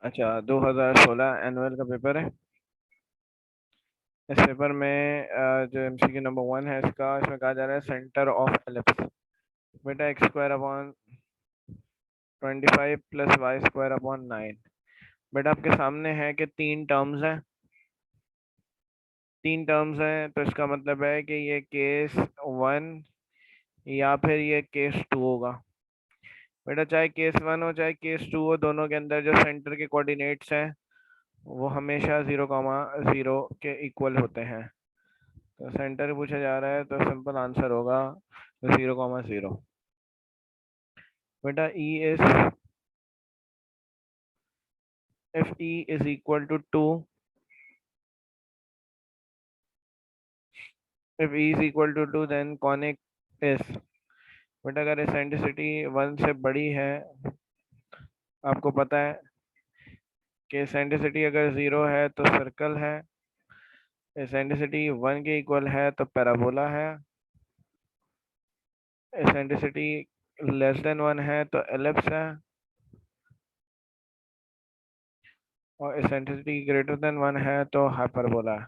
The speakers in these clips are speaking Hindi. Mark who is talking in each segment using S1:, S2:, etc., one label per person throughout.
S1: अच्छा, 2016 एनुअल का पेपर है। इस पेपर में जो एमसीक्यू नंबर 1 है इसका, इसमें कहा जा रहा है सेंटर ऑफ एलिप्स। बेटा X square upon 25 plus Y square upon 9। बेटा आपके सामने है कि तीन टर्म्स हैं, तो इसका मतलब है कि ये केस 1 या फिर ये केस 2 होगा। बेटा चाहे केस 1 हो चाहे केस 2 हो, दोनों के अंदर जो सेंटर के कोऑर्डिनेट्स हैं वो हमेशा 0,0 के इक्वल होते हैं। तो सेंटर पूछा जा रहा है तो सिंपल आंसर होगा 0,0। बेटा E is if e is equal to 2, if e is equal to 2 then conic is। बेटा अगर एसेंट्रिसिटी 1 से बड़ी है, आपको पता है कि एसेंट्रिसिटी अगर 0 है तो सर्कल है, एसेंट्रिसिटी 1 के इक्वल है तो पैराबोला है, एसेंट्रिसिटी लेस देन 1 है तो एलिप्स है, और एसेंट्रिसिटी ग्रेटर देन 1 है तो हाइपरबोला है।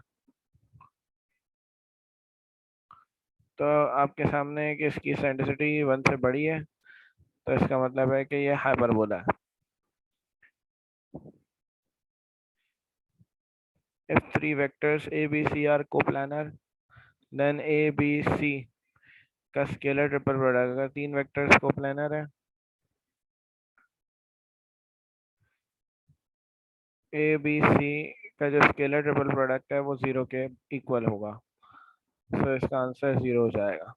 S1: तो आपके सामने है कि इसकी एसेंट्रिसिटी 1 से बड़ी है, तो इसका मतलब है कि ये हाइपरबोला है। If three vectors a b c are coplanar, then a b c का स्केलर ट्रिपल प्रोडक्ट, अगर 3 वेक्टर्स कोप्लानर है, ए बी सी का जो स्केलर ट्रिपल प्रोडक्ट है वो 0 के इक्वल होगा। तो इसका आंसर 0 हो जाएगा।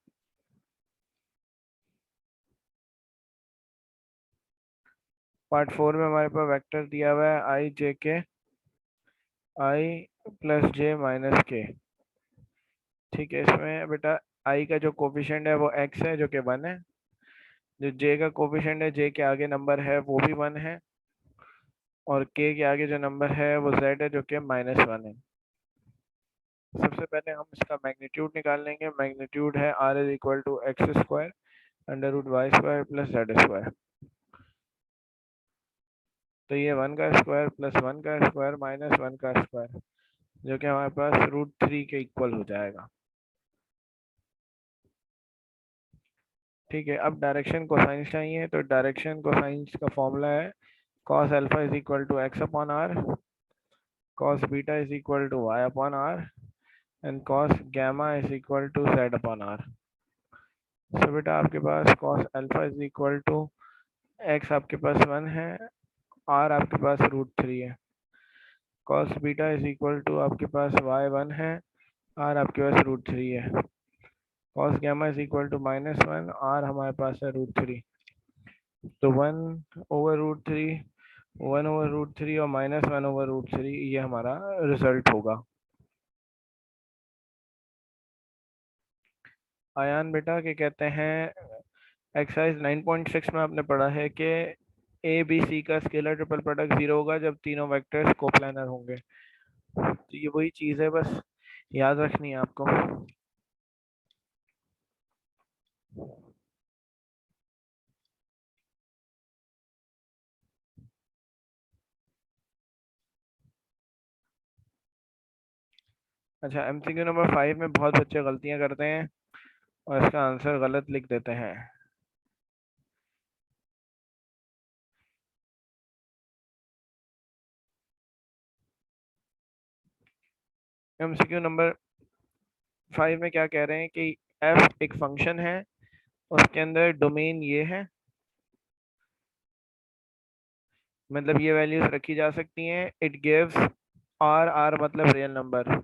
S1: पार्ट 4 में हमारे पास वेक्टर दिया हुआ है आई जे के, आई प्लस जे माइनस के। ठीक है, इसमें बेटा आई का जो कोफिशिएंट है वो एक्स है जो कि 1 है, जो जे का कोफिशिएंट है जे के आगे नंबर है वो भी 1 है, और के के आगे जो नंबर है वो जेड है जो कि -1 है। सबसे पहले हम इसका मैग्नीट्यूड निकाल लेंगे। मैग्नीट्यूड है R is equal to X square under root Y square plus Z square. तो ये 1 का स्क्वायर प्लस 1 का स्क्वायर माइनस 1 का स्क्वायर, जो कि हमारे पास √3 के इक्वल हो जाएगा। ठीक है, अब डायरेक्शन कोसाइंस चाहिए, तो डायरेक्शन कोसाइंस का फॉर्मूला है cos alpha is equal to x upon r, cos beta is equal to y upon r, and cos gamma is equal to z upon r. So बेटा आपके पास cos alpha is equal to x आपके पास 1 है, आर आपके पास √3 है, cos beta is equal to आपके पास y1 है, आर आपके पास √3 है, cos gamma is equal to -1, आर हमारे पास है √3। तो 1/√3, 1/√3 और -1/√3, ये हमारा रिजल्ट होगा। आयान बेटा क्या कहते हैं, एक्सरसाइज 9.6 में आपने पढ़ा है कि ए बी सी का स्केलर ट्रिपल प्रोडक्ट 0 होगा जब तीनों वेक्टर्स कोप्लानर होंगे। तो ये वही चीज़ है, बस याद रखनी है आपको। अच्छा, एमसीक्यू नंबर 5 में बहुत बच्चे गलतियां करते हैं और इसका आंसर गलत लिख देते हैं। एमसीक्यू नंबर 5 में क्या कह रहे हैं कि एफ एक फंक्शन है, उसके अंदर डोमेन ये है, मतलब ये वैल्यूज रखी जा सकती हैं। इट गिव्स आर, आर मतलब रियल नंबर,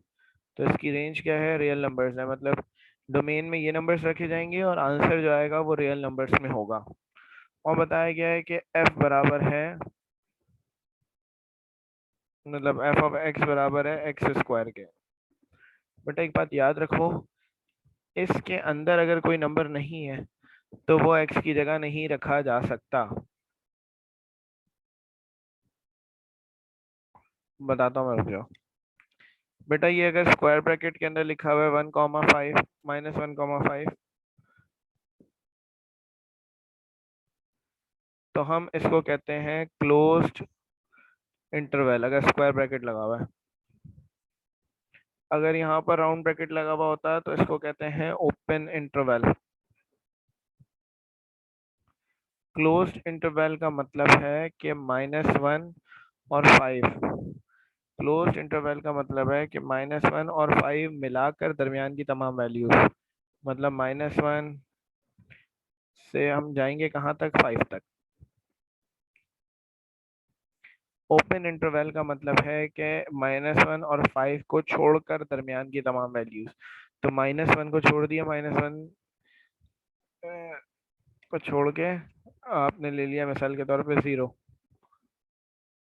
S1: तो इसकी रेंज क्या है, रियल नंबर्स है, मतलब डोमेन में ये नंबर्स रखे जाएंगे और आंसर जो आएगा वो रियल नंबर्स में होगा। और बताया गया है कि एफ बराबर है, मतलब एफ ऑफ एक्स बराबर है एक्स स्क्वायर के। बट एक बात याद रखो, इसके अंदर अगर कोई नंबर नहीं है तो वो एक्स की जगह नहीं रखा जा सकता। बताता हूँ मैं, रुक जाओ। बेटा ये अगर स्क्वायर ब्रैकेट के अंदर लिखा हुआ है 1,5 -1,5, तो हम इसको कहते हैं क्लोज्ड इंटरवल अगर स्क्वायर ब्रैकेट लगा हुआ है, अगर यहाँ पर राउंड ब्रैकेट लगा हुआ होता है तो इसको कहते हैं ओपन इंटरवल। क्लोज्ड इंटरवल का मतलब है कि -1 और 5। क्लोज्ड इंटरवल का मतलब है कि -1 और 5 मिलाकर दरमियान की तमाम वैल्यूज, मतलब -1 से हम जाएंगे कहाँ तक, 5 तक। ओपन इंटरवल का मतलब है कि -1 और 5 को छोड़कर दरमियान की तमाम वैल्यूज। तो -1 को छोड़ दिया, -1 को छोड़ के आपने ले लिया मिसाल के तौर पे 0,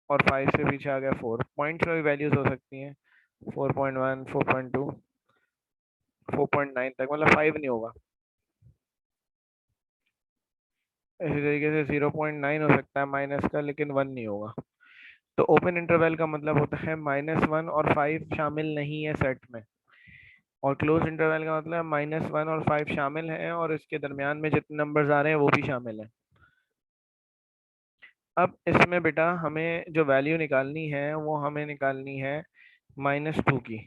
S1: और 5 से पीछे आ गया 4। पॉइंट्स में भी वैल्यूज हो सकती हैं, 4.1, 4.2, 4.9 तक, मतलब 5 नहीं होगा। इसी तरीके से 0.9 हो सकता है माइनस का, लेकिन 1 नहीं होगा। तो ओपन इंटरवल का मतलब होता है -1 और 5 शामिल नहीं है सेट में, और क्लोज इंटरवल का मतलब -1 और 5 शामिल हैं और इसके दरमियान में जितने नंबर्स आ रहे हैं वो भी शामिल हैं। अब इसमें बेटा हमें जो वैल्यू निकालनी है वो हमें निकालनी है -2 की।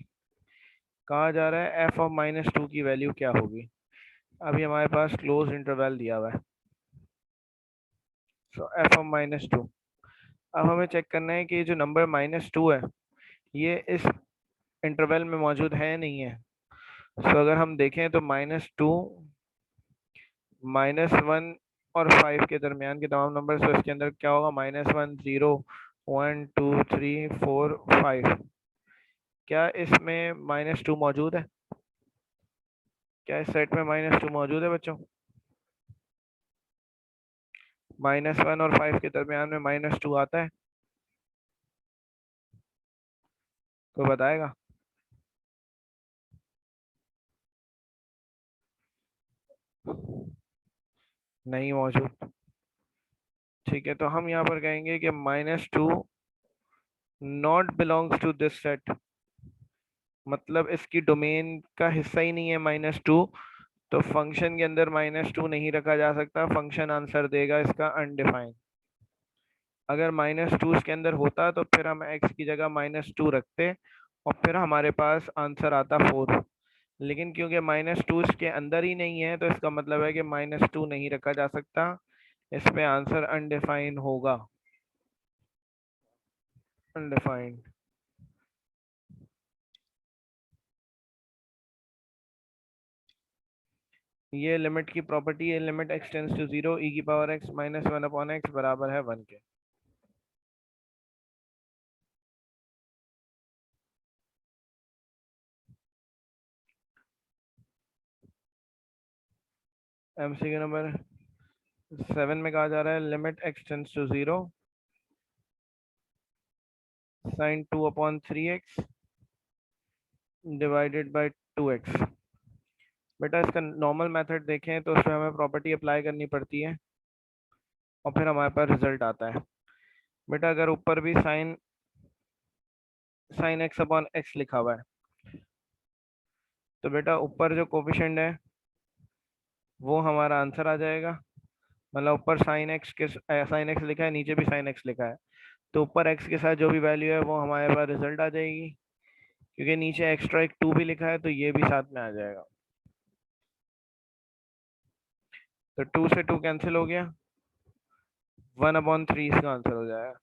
S1: कहा जा रहा है f ऑफ -2 की वैल्यू क्या होगी। अभी हमारे पास क्लोज इंटरवल दिया हुआ है, सो f ऑफ -2। अब हमें चेक करना है कि जो नंबर -2 है ये इस इंटरवल में मौजूद है नहीं है। सो अगर हम देखें तो -2, -1 और 5 के दरमियान के तमाम नंबर, तो इसके अंदर क्या होगा, -1, 0, 1, 2, 3, 4, 5। क्या इसमें -2 मौजूद है? क्या इस सेट में -2 मौजूद है बच्चों? -1 और 5 के दरमियान में -2 आता है? कोई बताएगा? नहीं मौजूद। ठीक है, तो हम यहाँ पर कहेंगे कि -2 not belongs to this set, मतलब इसकी डोमेन का हिस्सा ही नहीं है -2। तो फंक्शन के अंदर -2 नहीं रखा जा सकता, फंक्शन आंसर देगा इसका अनडिफाइंड। अगर -2 इसके अंदर होता तो फिर हम x की जगह -2 रखते और फिर हमारे पास आंसर आता 4। लेकिन क्योंकि -2 इसके अंदर ही नहीं है तो इसका मतलब है कि -2 नहीं रखा जा सकता, इस पे आंसर अनडिफाइंड होगा। अनडिफाइंड। ये लिमिट की प्रॉपर्टी है, limit x tends to 0 e की पावर x -1 अपॉन x बराबर है 1 के। एमसीक्यू नंबर 7 में कहा जा रहा है limit x tends to 0 sin 2 upon 3x divided by 2x। बेटा इसका नॉर्मल मेथड देखें तो उसमें हमें प्रॉपर्टी अप्लाई करनी पड़ती है और फिर हमारे पास रिजल्ट आता है। बेटा अगर ऊपर भी साइन एक्स अपॉन एक्स लिखा हुआ है तो बेटा ऊपर जो कोफिशिएंट है वो हमारा आंसर आ जाएगा। मतलब ऊपर साइन एक्स लिखा है, नीचे भी साइन एक्स लिखा है, तो ऊपर एक्स के साथ जो भी वैल्यू है वो हमारे पास रिजल्ट आ जाएगी। क्योंकि नीचे एक्स्ट्रा एक 2 भी लिखा है तो ये भी साथ में आ जाएगा। तो 2 से 2 कैंसिल हो गया, 1/3 इसका आंसर हो जाएगा।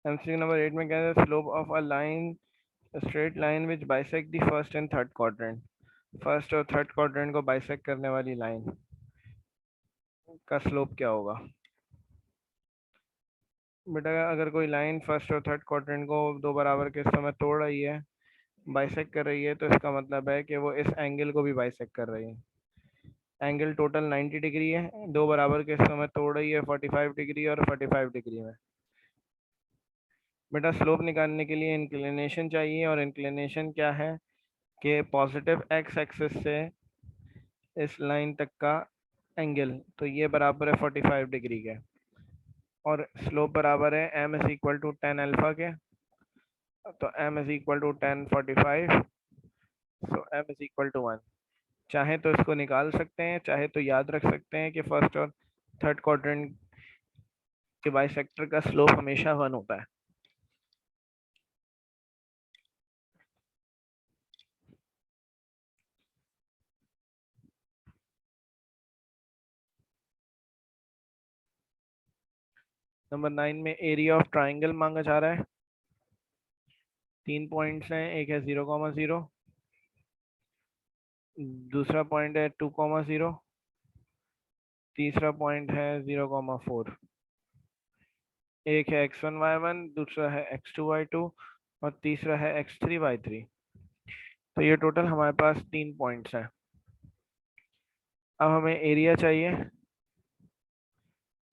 S1: एमसीक्यू नंबर 8 में कहते हैं slope of a line, straight line which bisect the first and third quadrant. First और थर्ड क्वाड्रेंट को बाइसेक्ट करने वाली लाइन का स्लोप क्या होगा। बेटा अगर कोई लाइन फर्स्ट और थर्ड क्वाड्रेंट को दो बराबर के हिस्सों में तोड़ रही है, बाइसेक्ट कर रही है, तो इसका मतलब है कि वो इस एंगल को भी बाइसेक्ट कर रही है। एंगल टोटल 90 डिग्री है, दो बराबर के हिस्सों में तोड़ रही है 45 डिग्री और 45 डिग्री में। बेटा स्लोप निकालने के लिए इंक्लिनेशन चाहिए, और इंक्लिनेशन क्या है कि पॉजिटिव एक्स एक्सिस से इस लाइन तक का एंगल, तो ये बराबर है 45 डिग्री के, और स्लोप बराबर है m is equal to 10 alpha के, तो m is equal to 10 45, so m is equal to 1। चाहे तो इसको निकाल सकते हैं, चाहे तो याद रख सकते हैं कि फर्स्ट और थर्ड क्वाड्रेंट के बाइसेक्टर का स्लोप हमेशा 1 होता है। नंबर 9 में एरिया ऑफ ट्राइंगल मांगा जा रहा है। 3 पॉइंट्स हैं, एक है 0,0, दूसरा पॉइंट है 2,0, तीसरा पॉइंट है 0,4। एक है x1y1, दूसरा है x2y2 और तीसरा है x3y3। तो ये टोटल हमारे पास 3 पॉइंट्स हैं। अब हमें एरिया चाहिए,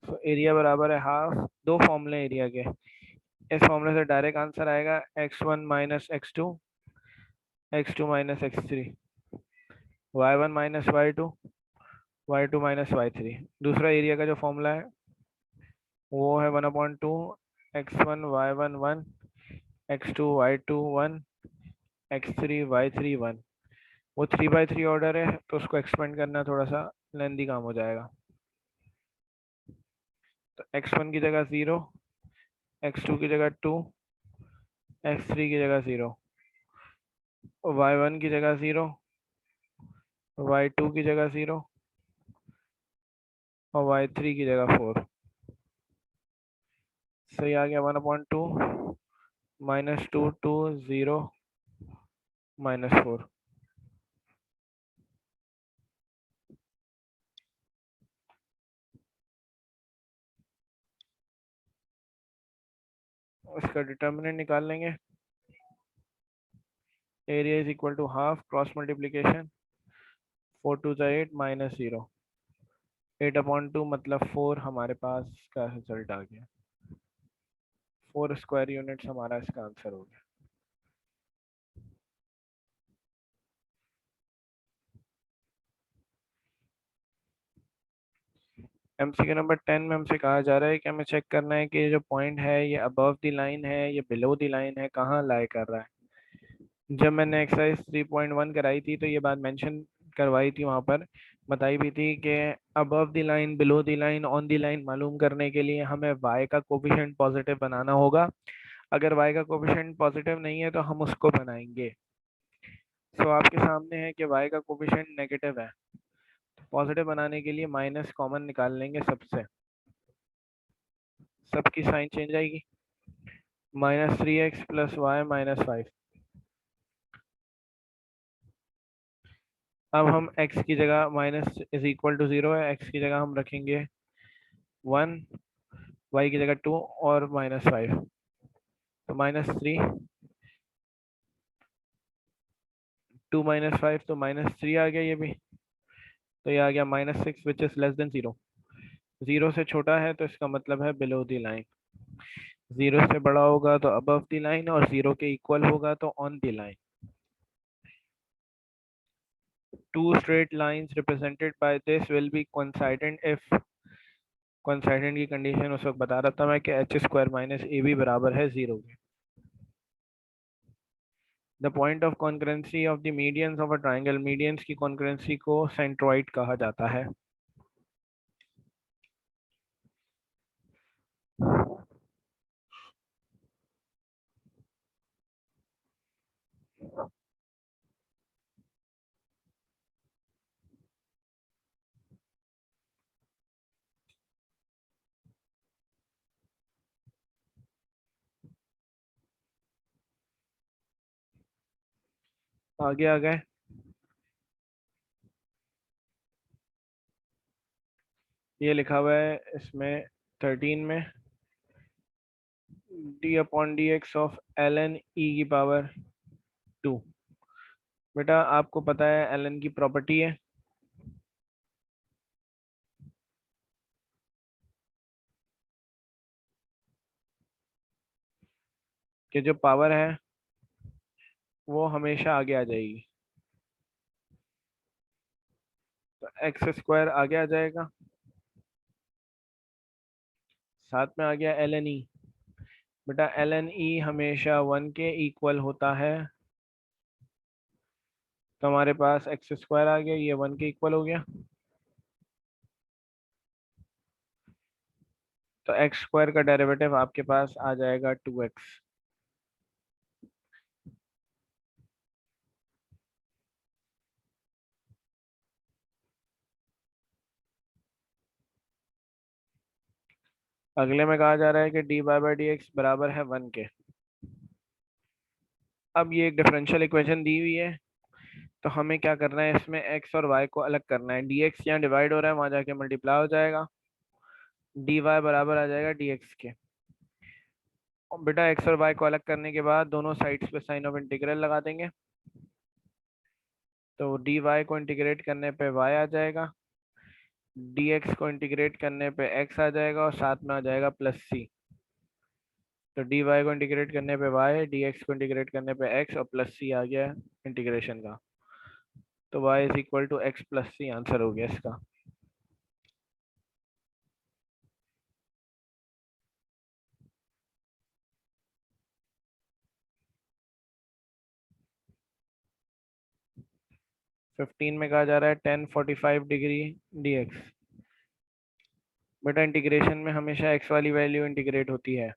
S1: तो एरिया बराबर है हाफ, दो फॉर्मूले एरिया के। इस फॉर्मूले से डायरेक्ट आंसर आएगा x1 minus x2, x2 minus x3, y1 minus y2, y2 minus y3। दूसरा एरिया का जो फॉर्मूला है वो है 1/2 x1 y1 1, x2 y2 1, x3 y3 1। वो 3/3 ऑर्डर है, तो उसको एक्सपेंड करना थोड़ा सा लेंदी काम हो जाएगा। तो x1 की जगह 0, x2 की जगह 2, x3 की जगह 0, y1 की जगह 0, y2 की जगह 0 और y3 की जगह 4। सही आ गया 1/2 -2 2 0 -4। इसका डिटर्मिनेंट निकाल लेंगे। Area is equal to half cross multiplication 4 2 8 -0, 8/2 मतलब 4 हमारे पास का रिजल्ट आ गया। 4 स्क्वायर यूनिट्स हमारा इसका आंसर हो गया। एमसीक्यू नंबर 10 में हमसे कहा जा रहा है कि हमें चेक करना है कि ये जो पॉइंट है ये अबव द लाइन है, ये बिलो द लाइन है, कहाँ लाई कर रहा है। जब मैंने एक्सरसाइज 3.1 कराई थी तो ये बात मेंशन करवाई थी, वहाँ पर बताई भी थी कि above the line, below the line, on the line मालूम करने के लिए हमें y का कोफिशिएंट पॉजिटिव बनाना होगा। अगर y का कोफिशिएंट पॉजिटिव नहीं है तो हम उसको बनाएंगे। सो आपके सामने है कि y का कोफिशिएंट नेगेटिव है, पॉजिटिव बनाने के लिए माइनस कॉमन निकाल लेंगे सबसे, सबकी साइन चेंज आएगी। -3x + y -5। अब हम x की जगह माइनस इज इक्वल टू 0 है, x की जगह हम रखेंगे 1, y की जगह 2 और -5, तो -3, 2 -5 तो -3 आ गया ये भी। तो ये आ गया -6 विच इज लेस देन 0। 0 से छोटा है तो इसका मतलब है बिलो द लाइन। 0 से बड़ा होगा तो अबव द लाइन, और 0 के इक्वल होगा तो on the line. Two straight lines represented by this will be coincident if, coincident की कंडीशन उस वक्त बता रहा था मैं कि h² - ab बराबर है 0 के। The point of concurrency of the medians of a triangle, medians की कॉन्करेंसी को सेंट्रोइड कहा जाता है। आगे आ गए। ये लिखा हुआ है इसमें 13 में d/dx ऑफ ln e की पावर 2। बेटा आपको पता है ln की प्रॉपर्टी है, कि जो पावर है वो हमेशा आगे आ जाएगी। तो एक्स स्क्वायर आगे आ जाएगा, साथ में आ गया एल एन ई। बेटा एल एन ई हमेशा 1 के इक्वल होता है, तो हमारे पास एक्स स्क्वायर आ गया, ये 1 के इक्वल हो गया। तो एक्स स्क्वायर का डेरिवेटिव आपके पास आ जाएगा 2x। अगले में कहा जा रहा है कि D Y by D X बराबर है 1 के। अब ये एक डिफरेंशियल इक्वेशन दी हुई है, तो हमें क्या करना है, इसमें x और y को अलग करना है। dx यहाँ डिवाइड हो रहा है, वहां जाके मल्टीप्लाई हो जाएगा, dy बराबर आ जाएगा dx के। और बेटा x और y को अलग करने के बाद दोनों साइड्स पे साइन ऑफ इंटीग्रल लगा देंगे, तो dy को इंटीग्रेट करने पे y आ जाएगा, dx को इंटीग्रेट करने पे x आ जाएगा, और साथ में आ जाएगा प्लस c। तो dy को इंटीग्रेट करने पे y, dx को इंटीग्रेट करने पे x, और प्लस c आ गया इंटीग्रेशन का। तो y is equal to X plus C answer हो गया इसका। फिफ्टीन में कहा जा रहा है 1045 डिग्री dx। बेटा इंटीग्रेशन में हमेशा x वाली वैल्यू इंटीग्रेट होती है।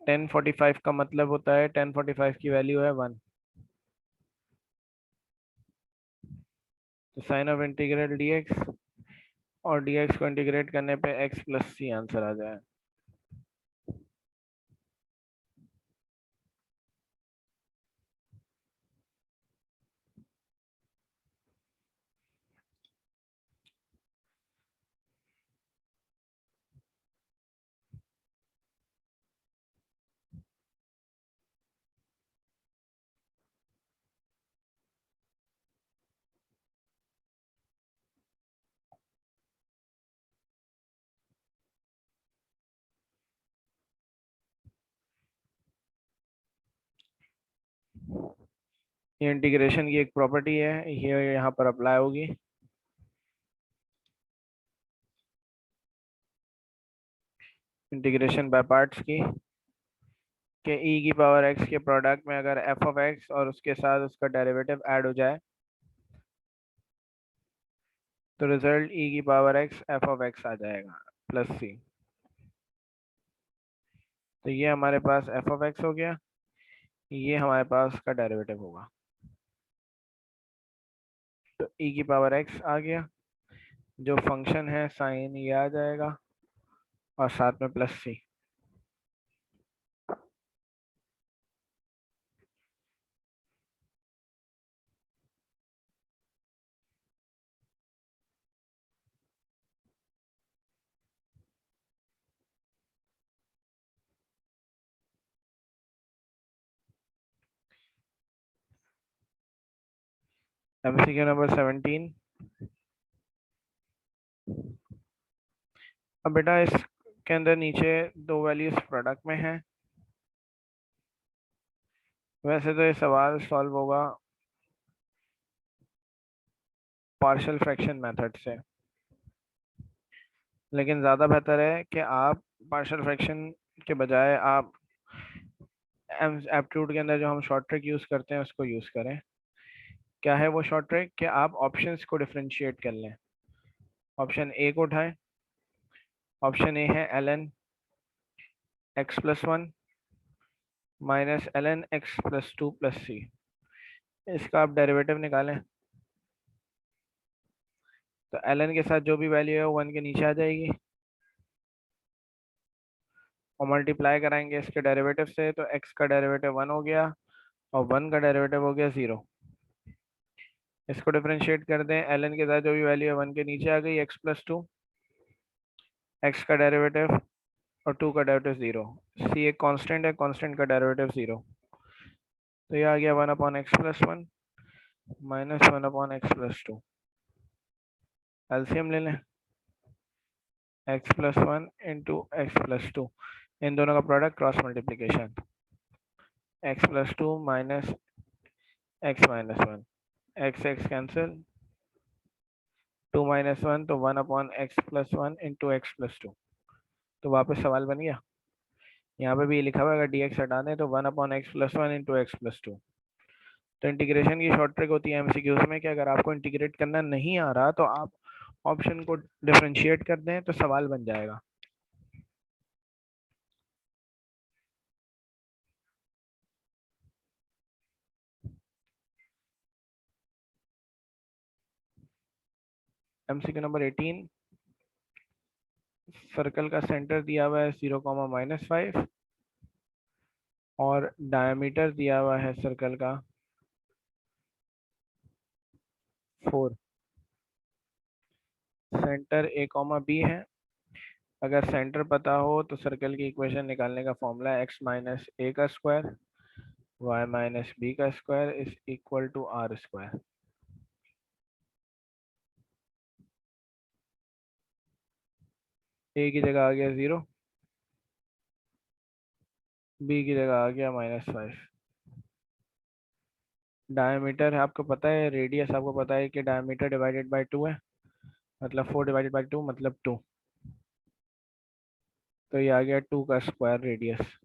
S1: 1045 का मतलब होता है 1045 की वैल्यू है 1। तो साइन ऑफ इंटीग्रल dx, और dx को इंटीग्रेट करने पे x प्लस सी आंसर आ जाए। ये इंटीग्रेशन की एक प्रॉपर्टी है, ये यहाँ पर अप्लाई होगी। इंटीग्रेशन बाय पार्ट्स की, कि e की पावर x के प्रोडक्ट में अगर f ऑफ x और उसके साथ उसका डेरिवेटिव ऐड हो जाए, तो रिजल्ट e की power x f of x आ जाएगा प्लस सी। तो ये हमारे पास f ऑफ x हो गया, ये हमारे पास का डेरिवेटिव होगा। तो e की पावर x आ गया, जो फंक्शन है साइन ये आ जाएगा, और साथ में प्लस सी। MCQ number 17। अब बेटा इसके अंदर नीचे दो वैल्यूज प्रोडक्ट में हैं। वैसे तो ये सवाल सॉल्व होगा पार्शियल फ्रैक्शन मेथड से, लेकिन ज़्यादा बेहतर है कि आप पार्शियल फ्रैक्शन के बजाय आप एप्टीट्यूड के अंदर जो हम शॉर्ट ट्रिक यूज़ करते हैं उसको यूज़ करें। क्या है वो शॉर्ट ट्रिक, कि आप ऑप्शंस को डिफरेंशिएट कर लें। ऑप्शन ए को उठाएं। ऑप्शन ए है ln x plus 1 minus ln x plus 2 plus c. इसका आप डेरिवेटिव निकालें, तो ln के साथ जो भी वैल्यू है वो 1 के नीचे आ जाएगी, और मल्टीप्लाई कराएंगे इसके डेरिवेटिव से, तो x का डेरिवेटिव 1 हो गया, और 1 का डेरिवेटिव हो गया 0। इसको डिफरेंशिएट कर दें, ln के साथ जो भी वैल्यू है 1 के नीचे आ गई, x प्लस 2, x का डेरिवेटिव और 2 का डेरिवेटिव 0। सी एक कांस्टेंट है, कांस्टेंट का डेरिवेटिव 0। तो ये आ गया 1 upon x plus 1 minus 1 upon x plus 2। LCM ले लें, x plus 1 into x plus 2। इन दोनों का product cross multiplication, x plus two minus x minus one, x x cancel, two minus one तो one upon x plus one into x plus two. तो वापस सवाल बन गया। यहाँ पे भी ये लिखा हुआ है अगर डी एक्स हटा दें तो one upon x plus one into x plus two. तो इंटीग्रेशन की शॉर्ट ट्रिक होती है एमसीक्यूज में कि अगर आपको इंटीग्रेट करना नहीं आ रहा तो आप ऑप्शन को डिफरेंशिएट कर दें तो सवाल बन जाएगा। एमसीक्यू नंबर 18, सर्कल का सेंटर दिया हुआ है 0, -5 और डायमीटर दिया हुआ है सर्कल का 4। सेंटर a, b है। अगर सेंटर पता हो तो सर्कल की इक्वेशन निकालने का फॉर्मूला है x माइनस ए का स्क्वायर y माइनस बी का square is equal to r square. A की जगह आ गया 0, बी की जगह आ गया -5। डायमीटर आपको पता है, रेडियस आपको पता है कि डायमीटर डिवाइडेड बाय 2 है, मतलब 4 डिवाइडेड बाय 2 मतलब 2। तो ये आ गया 2 का स्क्वायर रेडियस।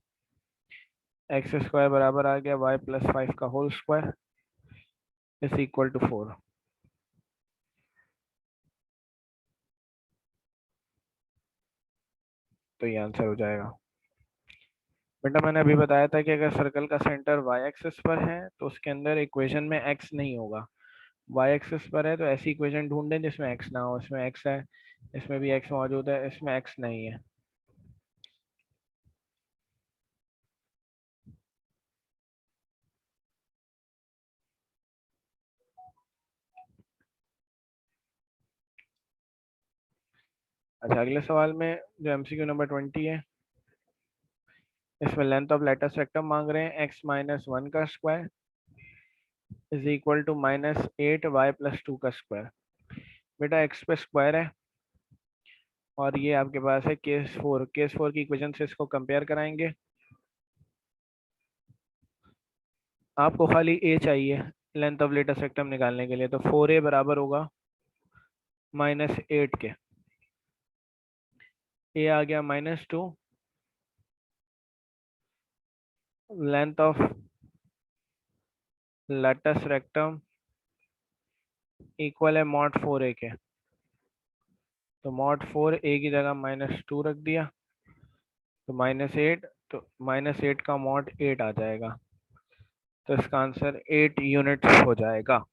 S1: एक्स स्क्वायर बराबर आ गया y प्लस 5 का whole square is equal to 4। तो ये आंसर हो जाएगा। बेटा मैंने अभी बताया था कि अगर सर्कल का सेंटर y एक्सिस पर है तो उसके अंदर इक्वेशन में x नहीं होगा। y एक्सिस पर है तो ऐसी इक्वेशन ढूंढें जिसमें x ना हो। इसमें x है, इसमें भी x मौजूद है, इसमें x नहीं है। अच्छा, अगले सवाल में जो एमसीक्यू नंबर 20 है, इसमें लेंथ ऑफ लेटस रेक्टम मांग रहे हैं x माइनस वन का square is equal to -8y+2 का स्क्वायर। बेटा x पे स्क्वायर है और ये आपके पास है केस 4 की इक्वेशन से इसको कंपेयर कराएंगे। आपको खाली a चाहिए लेंथ ऑफ लेटस रेक्टम निकालने के लिए, तो 4a बराबर होगा -8 के। a आ गया -2, length of latus rectum equal है mod 4a के। तो mod 4a की जगह -2 रख दिया तो -8, तो -8 का mod 8 आ जाएगा। तो इसका आंसर 8 यूनिट्स हो जाएगा।